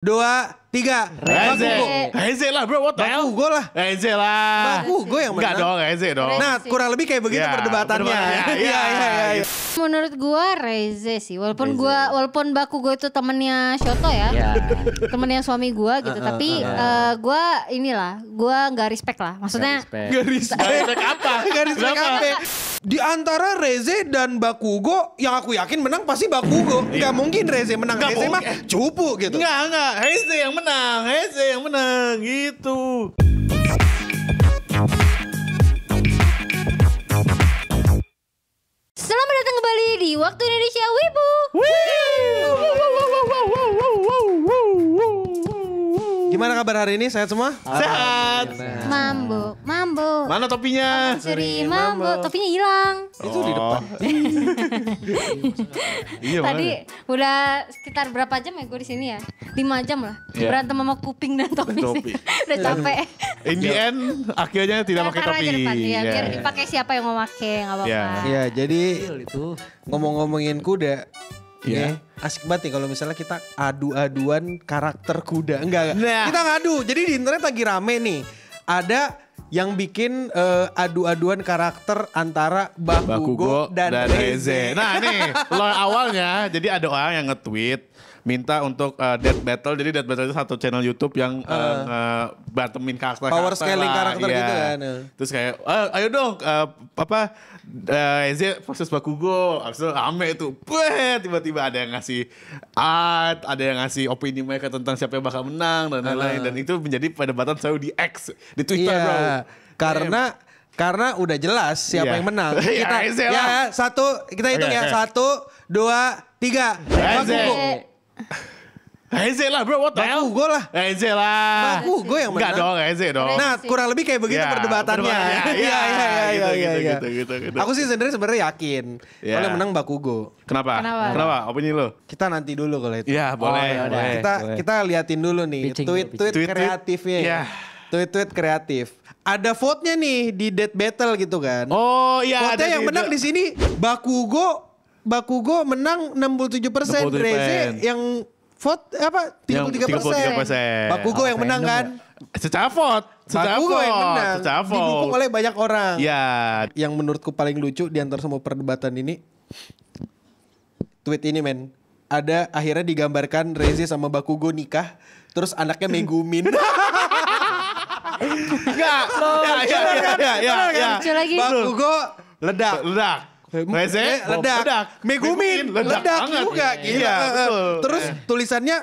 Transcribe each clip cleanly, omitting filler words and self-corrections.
2, 3. Reze lah bro, what the hell? Bakugo lah. Reze lah. Bakugo yang menang. Enggak dong, Reze dong. Nah, kurang lebih kayak begitu Ya, perdebatannya. Iya. Menurut gua Reze sih, walaupun Bakugo itu temennya Shoto ya, temennya suami gua gitu, tapi gua nggak respect lah, maksudnya. Gak respect apa? Gak respect apa? Di antara Reze dan Bakugo, yang aku yakin menang pasti Bakugo. Gak mungkin Reze menang. Nggak Reze mah mungkin. cupu gitu. Enggak. Reze yang menang gitu. Selamat datang kembali di Waktu Indonesia Wibu. Gimana kabar hari ini? Sehat semua? Sehat. Mambo. Mana topinya? Seri Mambo. Topinya hilang. Itu di depan. Iya, Tadi udah sekitar berapa jam ya gue di sini ya? 5 jam lah. Iya. Berantem sama kuping dan topi. Udah capek. In the end akhirnya tidak pakai Taruh topi. aja depan, ya, Iya. biar dipakai siapa yang mau pakai, nggak apa-apa. Iya. Iya, jadi ngomong-ngomongin kuda. Iya. Asik banget nih kalau misalnya kita adu-aduan karakter kuda. Enggak. Nah. Kita ngadu. Jadi di internet lagi rame nih. Ada yang bikin adu-aduan karakter antara Bakugo dan Reze. Nah nih, lo awalnya jadi ada orang yang nge-tweet minta untuk Death Battle. Jadi Death Battle itu satu channel YouTube yang bantemin karakter Power scaling karakter iya. gitu kan. Terus kayak ayo dong Reze versus Bakugo. Abis itu rame itu. Tiba-tiba ada yang ngasih art, ada yang ngasih opini mereka tentang siapa yang bakal menang dan lain-lain. Dan itu menjadi perdebatan selalu di X, di Twitter bro. Karena udah jelas siapa Iya. yang menang. Iya, Kita Reze lah. kita hitung Oke, ya. oke. 1, 2, 3. Reze. Bakugo. Reze lah bro, what the hell? Bakugo lah. Reze lah. Bakugo yang Enggak menang. dong, Reze dong. Nah, kurang lebih kayak begitu Ya, perdebatannya. Iya. Gitu. Aku sih sebenarnya yakin Ya. kalau yang menang Bakugo. Kenapa? Kenapa? Opini lo? Kita nanti dulu kalau itu. Iya, boleh. ya udah. boleh. Kita liatin dulu nih Pitching, tweet-tweet pitching. kreatifnya. Iya. Tweet-tweet kreatif. Ada vote-nya nih di Death Battle gitu kan. Oh iya. Vote-nya yang menang di sini Bakugo menang 67%, 67%. Reze yang vote apa 33%. Bakugo yang menang kan? Secara vote. Bakugo yang menang. Secara vote. Didukung oleh banyak orang. Iya. Yang menurutku paling lucu di antara semua perdebatan ini, tweet ini men. Ada akhirnya digambarkan Reze sama Bakugo nikah, terus anaknya Megumin. Enggak. Ya. Lucu lagi. Bakugo ledak. Reze Ledak. Megumin ledak banget. juga. Gila. Iya, betul. Terus tulisannya,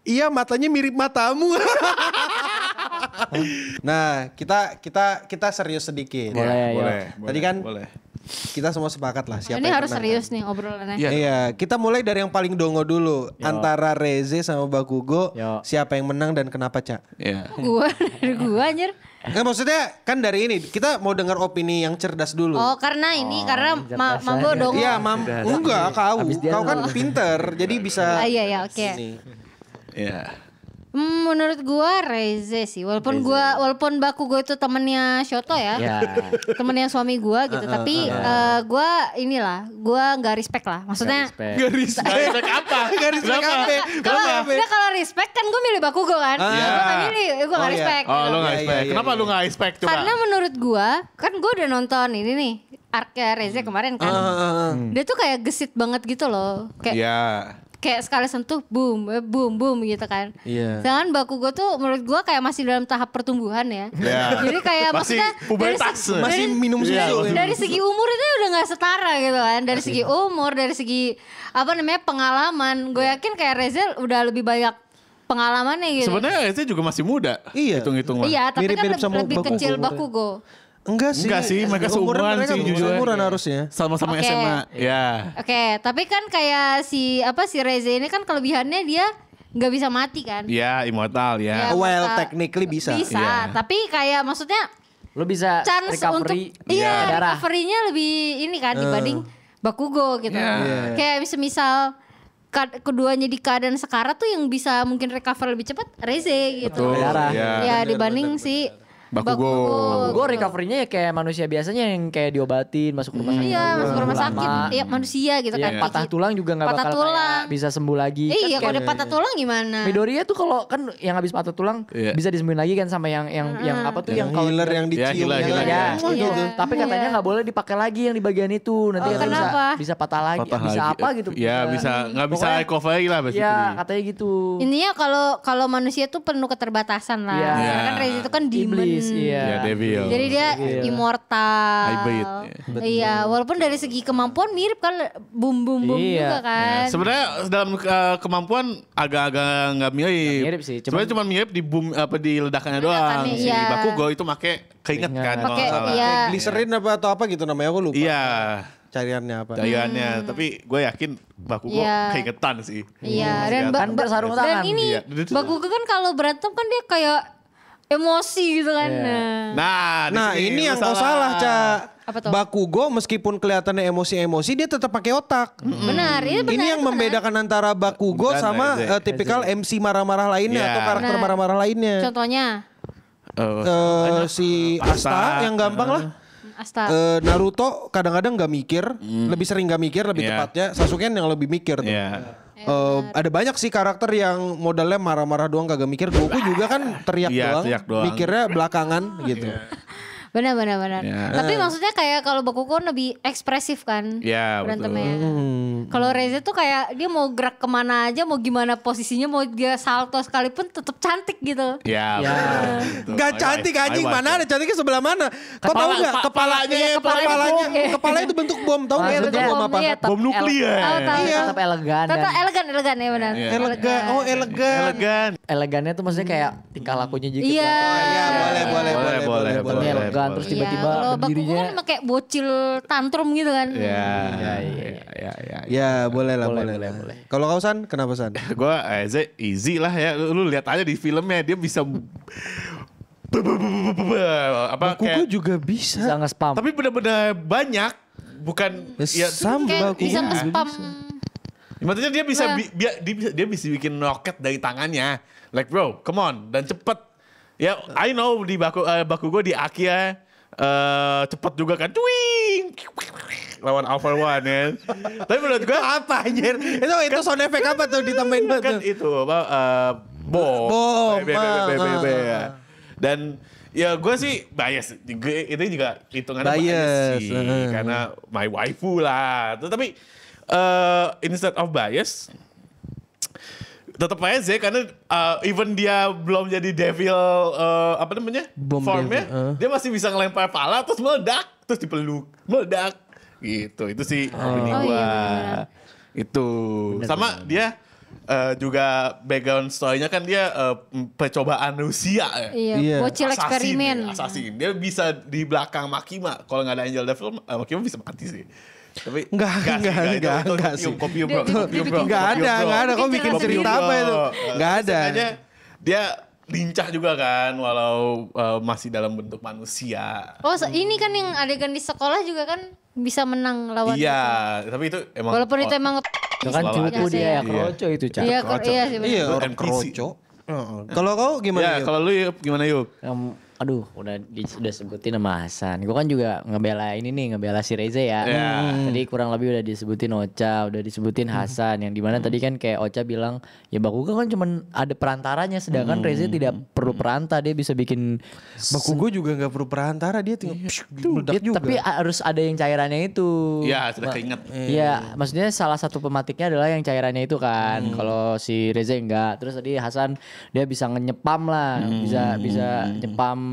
iya matanya mirip matamu. Nah, kita serius sedikit. Boleh. Tadi kan boleh. kita semua sepakat lah siapa Ini yang harus menang. serius nih obrolannya. Iya. Iya, kita mulai dari yang paling dongo dulu. Antara Reze sama Bakugo, Yo. siapa yang menang dan kenapa, Cak? Iya. Dari gua anjir. Maksudnya kan dari ini kita mau dengar opini yang cerdas dulu. Oh, karena cerdas Mambo aja. dong. Iya, enggak Habis dia kau kan dulu. pinter, jadi bisa. Iya, oke. Ini. Iya. Menurut gua Reze sih, walaupun Bakugo itu temennya Shoto ya, temennya suami gua gitu, tapi gua nggak respect lah, maksudnya. Gak respect. Respect apa? Gak respect apa? Kalau respect kan gue milih Bakugo kan, Ah. gue nggak milih, gue nggak Oh, iya. respect. Oh, lo gitu. nggak Iya, respect. iya, Kenapa iya. lu nggak respect coba? Karena menurut gua, kan gue udah nonton ini nih, arc Reze kemarin kan, dia tuh kayak gesit banget gitu loh, kayak Iya. kayak sekali sentuh boom gitu kan. Iya. Sedangkan Bakugo tuh menurut gua kayak masih dalam tahap pertumbuhan ya. Iya. Jadi kayak Masih maksudnya pubertas. Masih minum susu. Iya, dari segi umur itu udah nggak setara gitu kan. Dari segi umur, dari segi pengalaman. Gue yakin kayak Reze udah lebih banyak pengalamannya gitu. Sebenarnya Reze juga masih muda. Iya. Hitung-hitung lah. Iya, tapi Mirip-mirip kan sama lebih Bakugo kecil umurnya. Bakugo. Enggak sih, mereka seumuran sih jujur. Seumuran harusnya. Sama-sama Oke. SMA. Ya. Oke, tapi kan kayak si Reze ini kan kelebihannya dia nggak bisa mati kan. Ya, immortal ya. Ya, Well, masa- technically bisa. Bisa, Iya. tapi kayak maksudnya Lo bisa chance recovery untuk darah. recovery-nya lebih ini kan dibanding Bakugo gitu. Iya. Kayak misal keduanya di keadaan sekarat tuh yang bisa mungkin recover lebih cepat Reze gitu. Betul. Darah. Ya. Ya dibanding si Bakugo. Gue recovery-nya ya kayak manusia biasanya yang kayak diobatin, masuk rumah sakit. Iya, masuk rumah sakit. Lama. Iya, manusia gitu Iya, kan. patah tulang juga gak Patah bakal tulang. kayak bisa sembuh lagi. Iya, Kan kalau ada kayak patah tulang gimana? Midoriya tuh kalau kan yang habis patah tulang Iya. bisa disembuhin lagi kan sama yang apa tuh yang kalau healer yang dicium. healer, yang healer. ada. ya, Iya. itu. Tapi katanya nggak boleh dipakai lagi yang di bagian itu. Nanti katanya kenapa? bisa patah lagi, bisa apa gitu. Ya bisa nggak bisa Pokoknya- recovery lah basically. Iya, katanya gitu. Intinya kalau manusia tuh penuh keterbatasan lah. Iya. Karena kan Reza itu kan demon. Iblis, iya. Ya devil. Jadi dia immortal. Hybrid, Iya, walaupun dari segi kemampuan mirip kan bum Iya. juga kan. Sebenarnya dalam kemampuan agak-agak nggak mirip. Nggak mirip sih, Sebenarnya cuma mirip di boom apa di ledakannya doang. Ledakannya, Si iya. Bakugo itu make keinget kan. kalau Pakai nggak salah. iya. Glycerin apa atau apa gitu namanya aku lupa. Iya. Cariannya apa? Cairannya, tapi gue yakin Bakugo Iya. keingetan sih. Iya, dan Kan bersarung dan tangan. ini Iya. Bakugo kan kalau berantem kan dia kayak emosi gitu kan. Nah, di Nah sini ini lu yang kau salah, Ca. Apa tuh? Bakugo meskipun kelihatannya emosi-emosi dia tetap pakai otak. Benar, ini benar. Ini yang itu benar. membedakan antara Bakugo Bukan, sama Reze. tipikal MC marah-marah lainnya Iya. atau karakter Benar. marah-marah lainnya. Contohnya Si Asta yang gampang lah. Asta. Naruto kadang-kadang nggak mikir, lebih sering nggak mikir, lebih Iya. tepatnya Sasuke yang lebih mikir tuh. Iya. Ada banyak sih karakter yang modalnya marah-marah doang kagak mikir. Goku juga kan teriak, Iya, doang, teriak doang. mikirnya belakangan gitu. Benar. Ya. Tapi maksudnya kayak kalau Bakugo kan lebih ekspresif kan Ya, berantemnya. Hmm. Kalau Reza tuh kayak dia mau gerak kemana aja, mau gimana posisinya, mau dia salto sekalipun tetap cantik gitu. Ya. Ya. betul. Gak My cantik wife, anjing, my wife. mana ada cantiknya sebelah mana? Kau tahu nggak kepalanya? Iya, kepalanya bom. Kepalanya itu bentuk bom, tahu nggak Maksudnya bentuk bom apa? iya, Bom nuklir. Oh, tahu. Iya. Tetap elegan Tetap dan elegan ya benar. Iya. Elegan, oh elegan. Elegan. elegannya tuh maksudnya kayak tingkah lakunya juga. Iya. Ya, boleh. Elegannya elegan terus Iya, tiba-tiba kalau Bakugo berdirinya kan kayak bocil tantrum gitu kan. Ya. Iya. Ya boleh lah, Boleh, boleh. boleh. Kalau kau San, kenapa San? Gue easy lah ya. Lu lihat aja di filmnya dia bisa apa Bakugo kayak juga bisa. bisa nge-spam. tapi benar-benar banyak bukan ya Sam Kayak Bakugo bisa juga nge-spam. maksudnya dia bisa Nah. dia bisa bikin roket dari tangannya like bro come on dan cepet ya I know di Bakugo di akhir cepet juga kan twing lawan Alpha One ya tapi menurut gue apa anjir? Itu sound effect apa tuh ditambahin banget kan tuh? itu apa bom Bom, ya. Dan ya gue sih bias itu juga hitungannya bias Bias, sih karena my waifu lah tapi instead of bias tetap aja sih karena even dia belum jadi devil apa namanya Bom formnya devil, dia masih bisa ngelempar pala terus meledak terus dipeluk meledak gitu itu sih opini Oh, gua iya, benar. itu sama dia juga background story-nya kan dia percobaan Rusia ya. Iya, bocil Assassin eksperimen. ya, assassin. Dia bisa di belakang Makima. Kalau nggak ada Angel Devil, Makima bisa mati sih. Tapi Enggak sih. Kopium bro. Enggak ada. Kau bikin cerita apa itu? Enggak ada. Makanya dia lincah juga kan walau masih dalam bentuk manusia. Oh, ini kan yang adegan di sekolah juga kan bisa menang lawan. Iya, tapi itu emang Walaupun itu emang Itu kan Selalu cupu aja. dia ya, Iya. kroco itu Cak. Iya, Kroco. iya sih benar. Iya, Itu orang NPC. kroco. Kalau kau gimana? Ya, Yuk? kalau lu Yup, gimana Yup? Aduh, udah sebutin sama Hasan. Gue kan juga ngebela ini nih, ngebela si Reza ya. Ya. Tadi kurang lebih udah disebutin Ocha, udah disebutin Hasan. Yang dimana tadi kan kayak Ocha bilang, ya Bakugo kan cuman ada perantaranya, sedangkan Reza tidak perlu perantara, dia bisa bikin. Bakugo juga nggak perlu perantara, dia tinggal meledak juga. Tapi harus ada yang cairannya itu. Ya, sudah keinget. Iya, maksudnya salah satu pematiknya adalah yang cairannya itu kan. Kalau si Reza enggak. Terus tadi Hasan dia bisa nyepam lah, bisa nyepam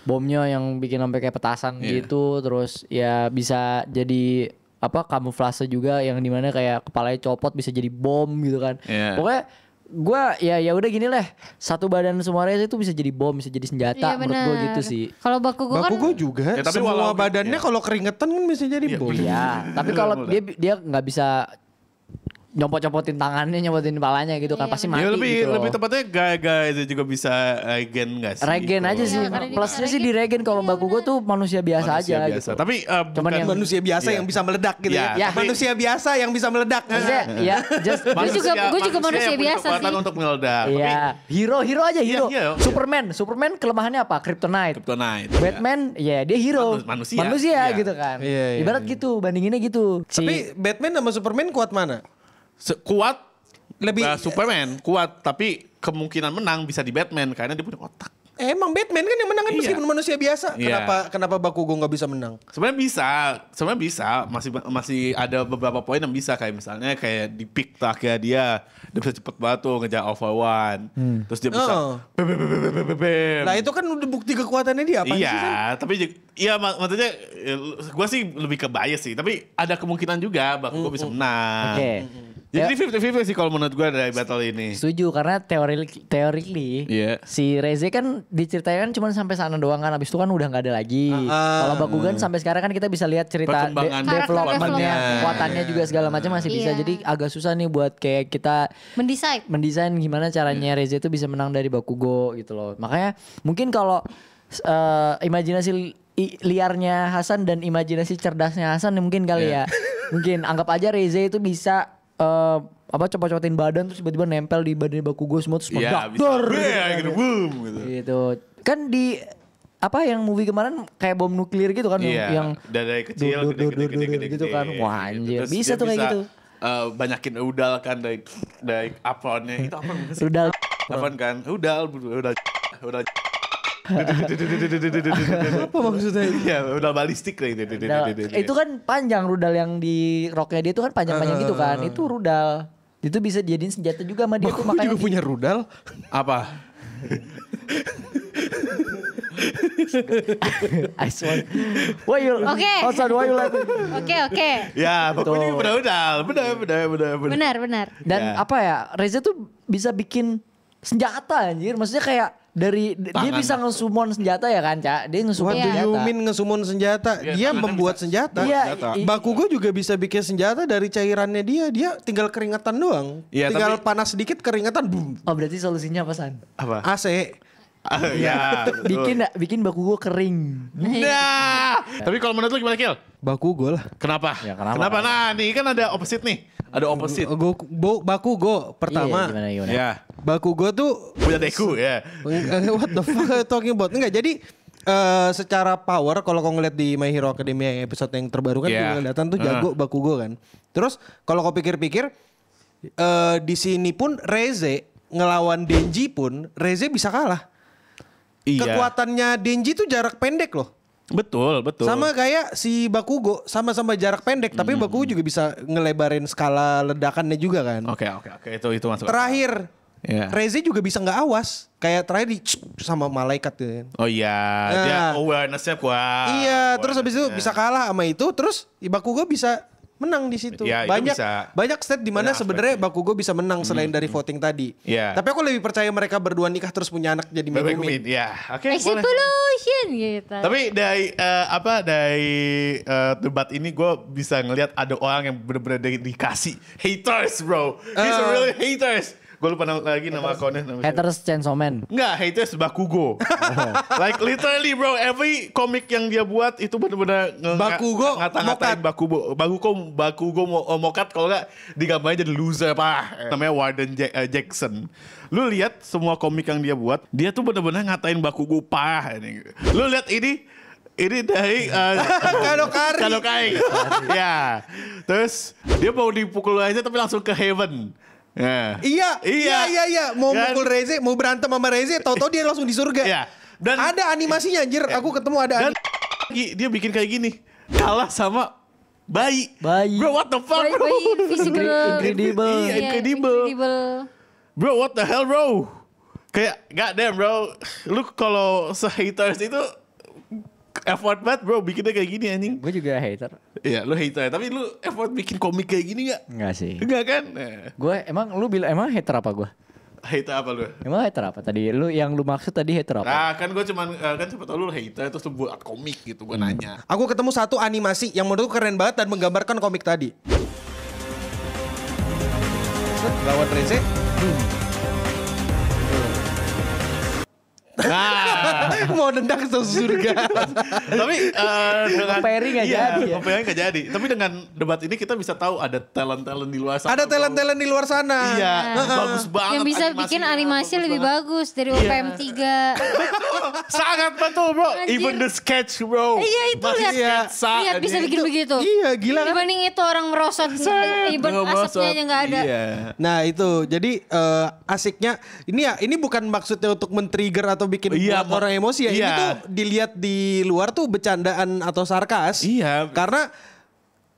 bomnya yang bikin sampai kayak petasan gitu. Terus ya bisa jadi apa kamuflase juga yang dimana kayak kepalanya copot bisa jadi bom gitu kan. Iya. Pokoknya gue ya udah gini lah, satu badan semua Reza itu bisa jadi bom, bisa jadi senjata. Iya, menurut gue benar. gitu sih. Kalau Bakugo kan Bakugo juga. Ya, tapi semua walau- badannya ya. kalau keringetan kan bisa jadi bom. Iya, tapi kalau dia nggak bisa nyopot-nyopotin tangannya, nyopotin kepalanya gitu kan. Pasti mati Ya lebih gitu loh. lebih tepatnya gaya itu juga bisa regen enggak sih? Regen aja sih. Iya, karena dia Plusnya bisa sih di regen kalau Bakugo tuh manusia biasa Manusia aja biasa. gitu. Tapi Cuman bukan yang- Manusia biasa Iya. yang bisa meledak gitu Iya, ya. tapi- Manusia biasa yang bisa meledak. Maksudnya ya just Gue juga manusia yang punya biasa kekuatan sih. untuk meledak. Iya, hero aja hero. Iya. Superman kelemahannya apa? Kryptonite. Kryptonite. Batman, ya dia hero. Manusia. Manusia Iya. gitu kan. Iya, iya, Ibarat gitu, bandinginnya gitu. Tapi Batman sama Superman kuat mana? Kuat Lebih Superman kuat, tapi kemungkinan menang bisa di Batman karena dia punya otak. emang Batman kan yang menang kan Iya. meskipun manusia biasa. Iya. Kenapa Bakugo nggak bisa menang? Sebenarnya bisa, masih ada beberapa poin yang bisa kayak misalnya kayak di pick terakhir dia bisa cepet banget tuh ngejar over one, terus dia bisa Oh. bem. Nah itu kan udah bukti kekuatannya dia apa sih kan? Iya, tapi iya maksudnya gue sih lebih ke bias sih, tapi ada kemungkinan juga Bakugo bisa menang. Oke. Jadi 50-50 sih kalau menurut gue dari battle ini. Setuju karena teorically Iya. si Reze kan diceritain cuma sampai sana doang kan, habis itu kan udah nggak ada lagi. Kalau Bakugan sampai sekarang kan kita bisa lihat cerita Perkembangan developmentnya, development. kekuatannya juga segala macam masih bisa. Iya. Jadi agak susah nih buat kayak kita mendesain gimana caranya Reze itu bisa menang dari Bakugo gitu loh. Makanya mungkin kalau imajinasi liarnya Hasan dan imajinasi cerdasnya Hasan ya mungkin kali ya. Mungkin anggap aja Reze itu bisa copot-copotin badan terus tiba-tiba nempel di badan Bakugo semua terus Iya, meledak. bisa. Dor. Gitu, boom gitu. Gitu. Kan di yang movie kemarin kayak bom nuklir gitu kan Iya, yang dari kecil gede gitu kan. Wah, anjir. Terus Bisa dia tuh kayak gitu. Banyakin udal kan dari apronnya itu apa sih? Rudal. Apron kan? Udal. Apa maksudnya? Iya, udal balistik lah Itu kan panjang rudal yang di roknya dia itu kan panjang-panjang gitu kan. Itu rudal. Itu bisa dijadiin senjata juga sama dia tuh Bakugo makanya. juga punya rudal. apa? Ice one. Why you? Oke. Hasan, why you laughing? Oke. Ya, pokoknya benar udal. Benar. Benar. Dan Ya. apa ya? Reza tuh bisa bikin senjata anjir. Maksudnya kayak dia Tangan. bisa nge-summon senjata ya kan, Cak? Dia nge-summon What do you senjata. mean ngesummon senjata? Iya, Dia tangannya membuat bisa. senjata. Iya, Bakugo juga bisa bikin senjata dari cairannya dia. Dia tinggal keringetan doang. Iya, Tinggal tapi- panas sedikit keringetan. Boom. Oh, berarti solusinya apa, San? Apa? AC. Ya, Bikin Bakugo kering. Nah, tapi kalau menurut lu gimana, Kil? Bakugo lah. Kenapa? Ya, kenapa? Nah, nih kan ada opposite nih. Ada opposite. Bakugo pertama. Iya, gimana? Ya, Bakugo tuh punya Deku ya. what the fuck are you talking about? Enggak, jadi secara power kalau kau ngeliat di My Hero Academia yang episode yang terbaru kan Yeah. kelihatan tuh jago Bakugo kan. Terus kalau kau pikir-pikir di sini pun Reze ngelawan Denji pun Reze bisa kalah. Iya. Kekuatannya Denji tuh jarak pendek loh. Betul. Sama kayak si Bakugo sama-sama jarak pendek tapi Bakugo juga bisa ngelebarin skala ledakannya juga kan. Oke. Itu masuk. Terakhir Iya. Reze juga bisa nggak awas. Kayak terakhir di sama malaikat gitu kan. Oh iya, dia awareness-nya kuat. Iya, terus habis itu bisa kalah sama itu, terus Bakugo bisa menang di situ. Iya, itu bisa. Banyak state di mana Banyak sebenarnya Bakugo bisa menang selain dari voting tadi. Iya. Tapi aku lebih percaya mereka berdua nikah terus punya anak jadi Megumin. Ya, oke. boleh. Explosion gitu. Tapi dari debat ini gue bisa ngelihat ada orang yang bener-bener dikasih haters, bro. He's a really haters. Gue lupa lagi nama akunnya. Haters Chainsaw Man. Enggak, haters Bakugo. Like literally bro, every komik yang dia buat itu bener-bener Bakugo ngata-ngatain Bakugo mokat kalau enggak digambarnya jadi loser pak. Namanya Warden Jackson. Lu lihat semua komik yang dia buat, dia tuh bener-bener ngatain Bakugo parah ini. Lu lihat ini dari Kanokai. Ya. Terus dia mau dipukul aja tapi langsung ke heaven. Ya. Iya. Mau Kan? mukul Reze, mau berantem sama Reze, tahu-tahu dia langsung di surga. Iya. Dan Ada animasinya anjir, aku ketemu ada. Dan dia bikin kayak gini, kalah sama bayi. Bayi. Bro, what the fuck, bro? Physical. Incredible. Iya, incredible. Bro, what the hell, bro? Kayak, goddamn, bro. Lu kalau se-haters itu effort banget, bro. Bikinnya kayak gini, anjing. Gue juga hater. Iya, lu hater. Tapi lu effort bikin komik kayak gini gak? Enggak sih. Enggak kan? Gue emang hater apa gue? Hater apa lu? Emang hater apa tadi? Yang lu maksud tadi hater apa? Nah, kan gue cuman, kan siapa tau lu hater terus lu buat komik gitu. Gue nanya. Aku ketemu satu animasi yang menurutku keren banget dan menggambarkan komik tadi. lawan Reze. Nah, Mau nendang ke surga. tapi dengan Pairing nggak jadi ya? pairing nggak jadi. Tapi dengan debat ini kita bisa tahu ada talent di luar sana. Ada talent-talent di luar sana. Iya, bagus banget. Yang bisa bikin animasi lebih bagus dari OPM 3. Sangat betul bro. Anjir. Even the sketch bro. Iya itu Masih lihat. sketsa Lihat bisa aja. bikin begitu. Iya, gila kan? Dibanding itu orang merosot even asapnya aja nggak ada. Iya. Nah itu jadi asiknya ini bukan maksudnya untuk men-trigger atau bikin Iya, buat orang emosi ya. Ini iya. tuh dilihat di luar tuh bercandaan atau sarkas. Iya. Karena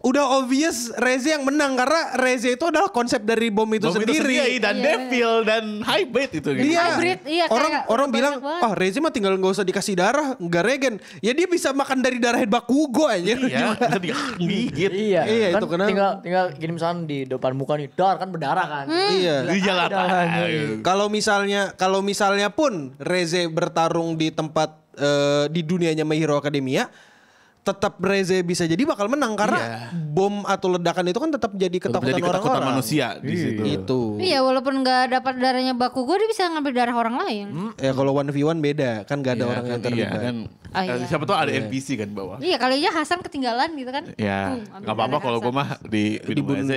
udah obvious Reze yang menang karena Reze itu adalah konsep dari bom itu Bom sendiri. dan devil dan hybrid itu. Dia Hybrid, iya, kayak orang udah bilang, banyak banget. Reze mah tinggal nggak usah dikasih darah, nggak regen. Ya dia bisa makan dari darah Bakugo aja. Iya, bisa digigit. Iya, Iya, kan itu kenapa? tinggal gini misalnya di depan muka nih, dar kan berdarah kan. Iya. Di jalan. Kalau misalnya pun Reze bertarung di tempat di dunianya My Hero Academia, tetap Reze bisa jadi bakal menang karena bom atau ledakan itu kan tetap jadi ketakutan orang-orang. manusia di situ. Itu. Iya walaupun nggak dapat darahnya Bakugo dia bisa ngambil darah orang lain. Ya kalau 1v1 beda, kan gak ada orang yang terlibat. kan. Ah, iya. Siapa tahu ada NPC kan bawah. Iya kali aja Hasan ketinggalan gitu kan. Ya, Boom, ambil nggak apa-apa darah kalau gue Hasan. mah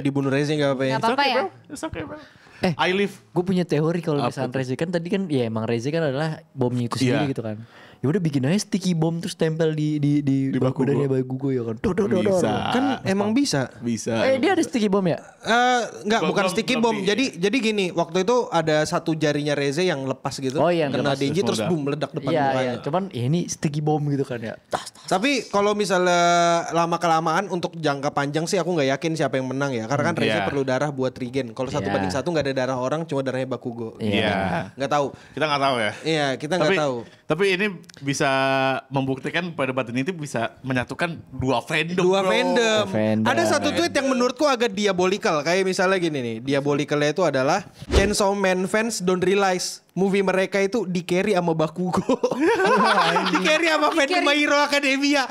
Dibunuh Reze gak apa-apa ya. Nggak apa-apa ya. It's okay bro. I live. Gue punya teori kalau misalnya Reze kan tadi kan ya emang Reze kan adalah bomnya itu sendiri Iya. gitu kan. Ya udah bikin aja sticky bom terus tempel di Bakugo. badannya Bakugo ya kan. Bisa. Kan emang bisa. Bisa. Dia ada sticky bom ya? Enggak, bukan Belum- sticky belum bomb. di- Jadi gini, waktu itu ada satu jarinya Reze yang lepas gitu. Oh, iya, yang kena lepas, Denji terus terus boom meledak depan Iya, mukanya. iya. Cuman ya ini sticky bom gitu kan ya. Tas. Tapi kalau misalnya lama kelamaan untuk jangka panjang sih aku nggak yakin siapa yang menang ya. Karena kan Reze Iya. perlu darah buat regen. Kalau satu Iya. banding satu nggak ada darah orang, cuma darahnya Bakugo. Iya. Nggak tahu. Kita nggak tahu ya. Iya, kita nggak tahu. Tapi ini bisa membuktikan pada debat ini tuh bisa menyatukan dua fandom. Dua bro. fandom. Fandom. Ada satu tweet yang menurutku agak diabolical. Kayak misalnya gini nih. Diabolicalnya itu adalah Chainsaw Man fans don't realize movie mereka itu di carry sama Bakugo. Di carry sama fandom My Hero Academia.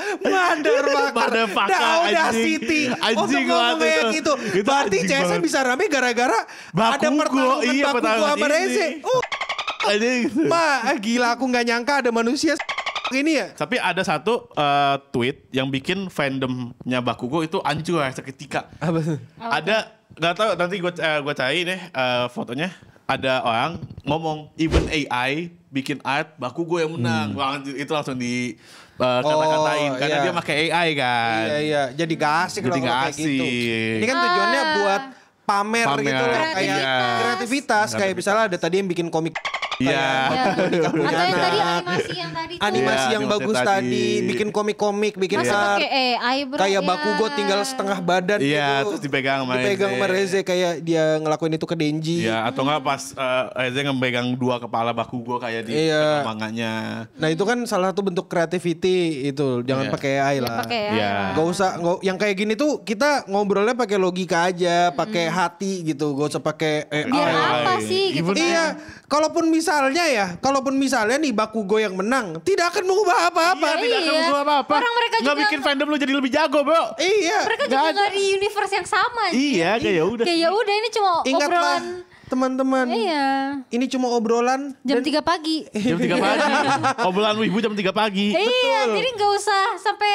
Motherfucker, Audacity. anjing Untuk ngomong banget kayak itu. gitu. Itu Berarti anjing CS banget. bisa rame gara-gara ada Bakugo, pertarungan iya, Bakugo pertarungan sama ini. Reze. Anjing. Gila aku nggak nyangka ada manusia ini ya. Tapi ada satu tweet yang bikin fandomnya Bakugo itu hancur seketika. Apa tuh? Ada nggak tahu nanti gue cari deh fotonya. Ada orang ngomong even AI bikin art Bakugo yang menang. Wah, itu langsung di kata-katain Oh, karena iya. dia pakai AI kan. Iya, jadi gak asik Jadi loh nggak kalau kayak gitu. asik. Ini kan tujuannya buat pamer Pamer, gitu loh, kayak iya. kreativitas. Kayak misalnya ada tadi yang bikin komik. Iya. Iya. punya Atau yang tadi anak. animasi yang tadi tuh. Animasi Iya, yang animasi bagus tadi. tadi, bikin komik-komik, bikin Masa art. pakai AI bro. Kayak ya. Bakugo tinggal setengah badan Iya, gitu. terus dipegang sama sama Reze. Reze kayak dia ngelakuin itu ke Denji. Iya, atau nggak pas Reze ngepegang dua kepala Bakugo kayak di Iya. manganya. Nah itu kan salah satu bentuk creativity itu. Jangan Iya. pakai AI Ya, lah. pakai AI. Iya. Gak usah, yang kayak gini tuh kita ngobrolnya pakai logika aja, pakai hati gitu. Gak usah pakai Biar AI. apa sih gitu kan. Iya, kalaupun misalnya nih Bakugo yang menang, tidak akan mengubah apa-apa. Iya, tidak akan Iya. mengubah apa-apa. Orang mereka nggak juga- bikin fandom lu jadi lebih jago, bro. Iya. Mereka juga nggak di universe yang sama. Iya, kayak ya udah. Kayak ya udah ini cuma Ingatlah obrolan. teman-teman. Iya. Ini cuma obrolan. Jam 3 pagi. Jam 3 pagi. Obrolan wibu jam 3 pagi. Iya, jadi nggak usah sampai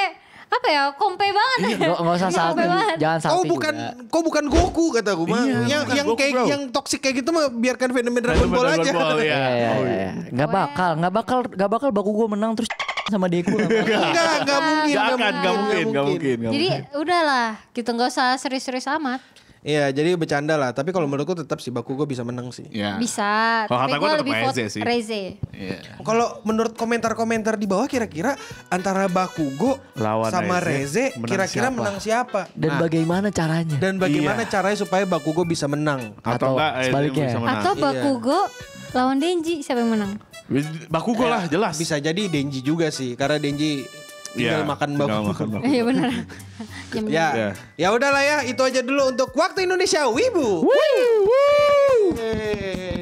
apa ya kompe banget. Nggak usah Iya, salty. kompe banget. Jangan salty Kau bukan, juga. kau bukan Goku kataku mah. Iya, yang bukan yang Goku, kayak bro. yang toksik kayak gitu mah biarkan fenomena Dragon Ball aja. Ball, ya. Iya. Nggak bakal Bakugo menang terus sama Deku. Enggak mungkin. Nggak mungkin. Jadi udahlah, gitu nggak usah serius-serius amat. Iya, jadi bercanda lah. Tapi kalau menurutku tetap si Bakugo bisa menang sih. Iya. Bisa. Kalau Tapi kata gua gue tetap lebih vote Reze sih. Reze. Iya. Kalau menurut komentar-komentar di bawah kira-kira antara Bakugo Lawan sama Reze, Reze menang kira-kira siapa? menang siapa? Dan bagaimana caranya? Dan bagaimana Iya. caranya supaya Bakugo bisa menang? Atau enggak sebaliknya. bisa menang. Atau Bakugo lawan Denji, siapa yang menang? Bakugo lah jelas. Bisa jadi Denji juga sih, karena Denji tinggal Iya, makan tinggal Bakugo. makan Bakugo. Iya benar. Ya, Iya. ya udahlah ya, itu aja dulu untuk Waktu Indonesia Wibu.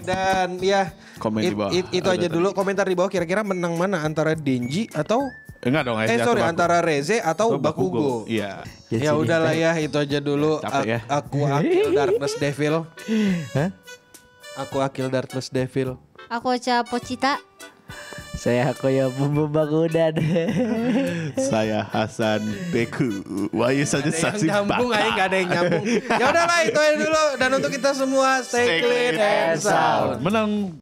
Dan ya, Komen di bawah. itu aja dulu. Komentar di bawah kira-kira menang mana antara Denji atau Enggak dong. Antara Reze atau Bakugo. Iya. Ya udahlah ya, itu aja dulu. Capek ya. Aku Akil Darkness Devil. Aku Akil Darkness Devil. Aku Ocha Pochita. Saya Koyo Bumbu Bakudan. Saya Hasan Beku. Wahyu saja saksi nyambung aja, nggak ada yang nyambung. Ya udahlah, itu aja dulu. Dan untuk kita semua, stay clean and sound. Menang.